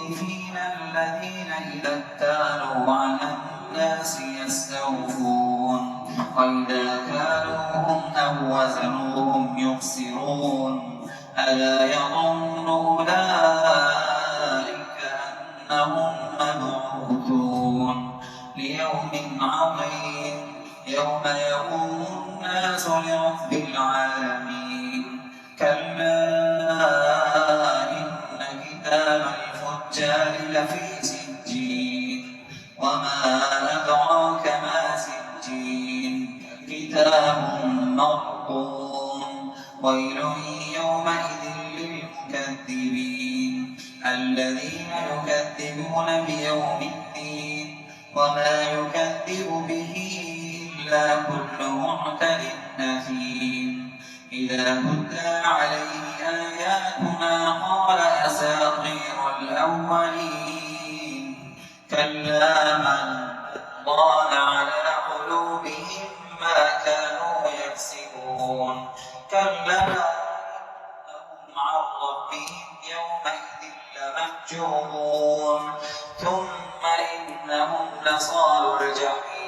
المطففين الذين إذا اكتالوا على الناس يستوفون وإذا كالوهم أو وزنوهم يخسرون ألا يظن أولئك أنهم مبعوثون ليوم عظيم يوم يقوم الناس لرب العالمين كلا إن كتاب الفجار لفي سجين وما أدراك ما سجين كتاب مرقوم ويل يومئذ للمكذبين الذين يكذبون بيوم الدين وما يكذب به إلا كل معتد أثيم إذا تتلى عليه آياتنا قال أساطير الأولين كلا من ران على قلوبهم ما كانوا يكسبون كلا إنهم عن ربهم يومئذ لمحجوبون ثم إنهم لصالوا الجحيم